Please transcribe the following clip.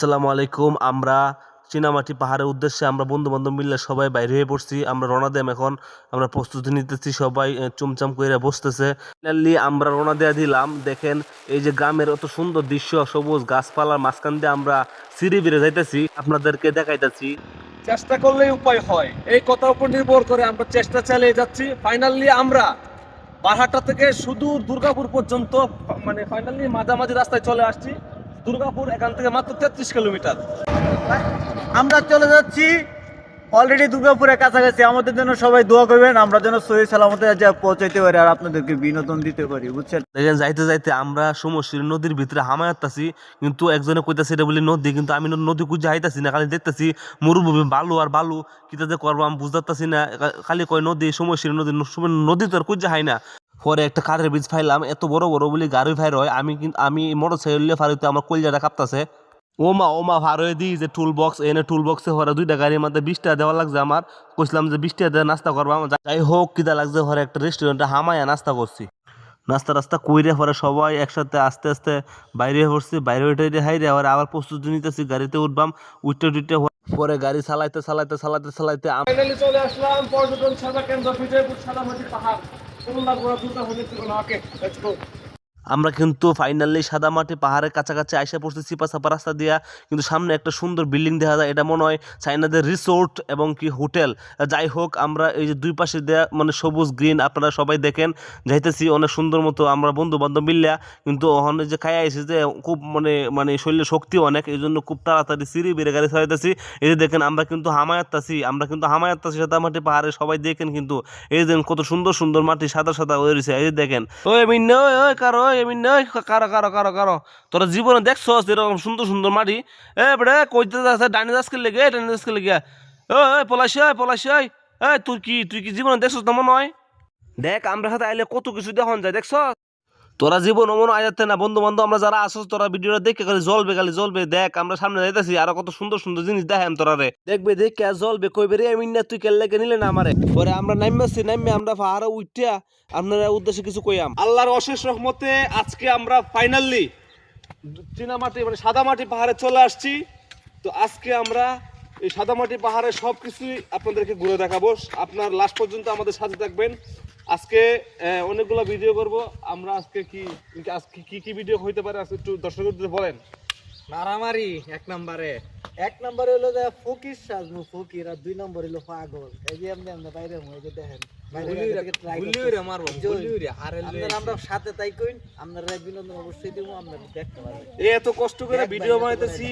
আসসালামু আলাইকুম। আমরা চীনামাটি পাহাড়ের উদ্দেশ্যে আমরা বন্ধু-বান্ধব মিলে সবাই বাইরে হয়ে পড়ছি। আমরা রওনা দিলাম এখন। আমরা প্রস্তুতি নিতেছি সবাই চুমচাম কইরা বসতেছে। ফাইনালি আমরা রওনা দেয়া দিলাম। দেখেন এই যে গ্রামের অত সুন্দর দৃশ্য, সবুজ গাছপালার মাঝখান দিয়ে আমরা সিঁড়ি বেড়ে যাইতেছি। আপনাদেরকে দেখাইতেছি। চেষ্টা করলেই উপায় হয়, এই কথার উপর নির্ভর করে আমরা চেষ্টা চালিয়ে যাচ্ছি। ফাইনালি আমরা বারহাট্টা থেকে সুদূর দুর্গাপুর পর্যন্ত ফাইনালি মাঝামাঝি রাস্তায় চলে আসছি। দুর্গাপুর এখান থেকে মাত্র 33 কিলোমিটার। আমরা চলে যাচ্ছি অলরেডি দুর্গাপুরের কাছাকাছি। আমাদের জন্য সবাই দোয়া করবেন, আমরা যেন সহি সালামতে যা পৌঁছাইতে পারি আর আপনাদেরকে বিনোদন দিতে পারি, বুঝছেন। দেখেন যাইতে যাইতে আমরা সমুদ্রের নদীর ভিতরে হামায়াতাছি, কিন্তু একজনে কইতাছে এটা বলি নদী, কিন্তু আমি নদী খুঁজে হাইতাছি না, খালি দেখতেছি মরুভূমি বালু আর বালু। কিতা যে করবো আমি বুঝতেছি না, খালি কয় নদী, সমুদ্রের নদী। নদী তো আর খুঁজে হাই না। পরে একটা কাঠের বীজ ফাইলাম, এত বড় বড় বলি গাড়ি ফাইর হয়। আমি মোটর সাইকেল ফারিতে আমার কলজাটা কাঁপতাছে। ওমা ভার হয়ে দিই যে টুল বক্স এনে, টুল বক্সে হরে 2টা গাড়ির মধ্যে 20 টাকা দেওয়া লাগছে। আমার কইছিলাম যে 20 টাকা দিয়ে নাস্তা করবো। যাই হোক কিতা লাগছে, হরে একটা রেস্টুরেন্টে হামায়া নাস্তা করছি। নাস্তা কইরে পরে সবাই একসাথে আস্তে আস্তে বাইরে পড়ছি। বাইরে উঠে হাইরে আবার প্রস্তুতি নিতেছি, গাড়িতে উঠবাম। উঠতে পরে গাড়ি চালাইতে ফাইনালি চলে আসলাম পর্যটন সেবা কেন্দ্র বিজয়পুর সাদামাটি পাহাড়, খুলনা ওকে লেটস গো। আমরা কিন্তু ফাইনালি সাদামাটি পাহাড়ের কাছাকাছি আইসা পড়ছি চিপা চাপা রাস্তা দিয়া। কিন্তু সামনে একটা সুন্দর বিল্ডিং দেখা যায়, এটা মনে হয় চাইনাদের রিসোর্ট এবং কি হোটেল। যাই হোক আমরা এই যে দুই পাশে দেয়া সবুজ গ্রিন আপনারা সবাই দেখেন যাইতেছি অনেক সুন্দর মতো। আমরা বন্ধু বান্ধব মিললা কিন্তু ওখানে যে খাই আইসি যে খুব শরীরে শক্তি অনেক, এই জন্য খুব তাড়াতাড়ি সিঁড়ি বেড়ে গাড়ি চালাইতেছি। এই যে দেখেন আমরা কিন্তু হামায়াত্তাছি সাদামাটি পাহাড়ে। সবাই দেখেন কিন্তু এই দেখেন কত সুন্দর সুন্দর মাটি, সাদা সাদা হয়ে রয়েছে। এই যে দেখেন ওই মিন্ন ওই কারো কারো তোরা জীবনে দেখছস এরকম সুন্দর সুন্দর মাটি? বেড়ে কইতে যাচ্ছে ডাইনে দাসকে লেগে ওই পলাশি তুই কি জীবনে দেখছস না মনে হয়? দেখ আমরা সাথে আইলে কত কিছু দেখুন যায়, দেখছস? তোরা জীবন অমন আয়াতে না। বন্ধু বান্ধব আমরা যারা আসছ, তোরা ভিডিওটা দেখে খালি জ্বলবে। দেখ আমরা সামনে যাইতেছি, আর কত সুন্দর সুন্দর জিনিস দেখেন তোরা রে। দেখবে দেখে জ্বলবে, কইবে রে এমনি তুই কেল্লাকে নিলে না আমারে। পরে আমরা নামে আমরা পাহাড়ে উঠিয়া আপনারা উদ্দেশ্যে কিছু কইয়াম। আল্লাহর অশেষ রহমতে আজকে আমরা ফাইনালি চীনামাটি সাদামাটি পাহাড়ে চলে আসছি। তো আজকে আমরা এই সাদামাটি পাহাড়ের সবকিছুই আপনাদেরকে ঘুরে দেখাবো। আপনার লাস্ট পর্যন্ত আমাদের সাথে থাকবেন। আজকে অনেকগুলো ভিডিও করব আমরা। আজকে কি ভিডিও হইতে পারে আজকে একটু দর্শকদের বলেন। মারামারি এক নম্বরে হলো যে ফকির সাজমু ফকির, আর 2 নম্বর হলো পাগল। এই যে আমরা বাইরে হয়ে দেখেন আমরা সাথে তাই কইন, আপনারা বিনোদন অবশ্যই দেবো, আপনারা দেখতে পারবেন। এত কষ্ট করে ভিডিও বানাইতেছি।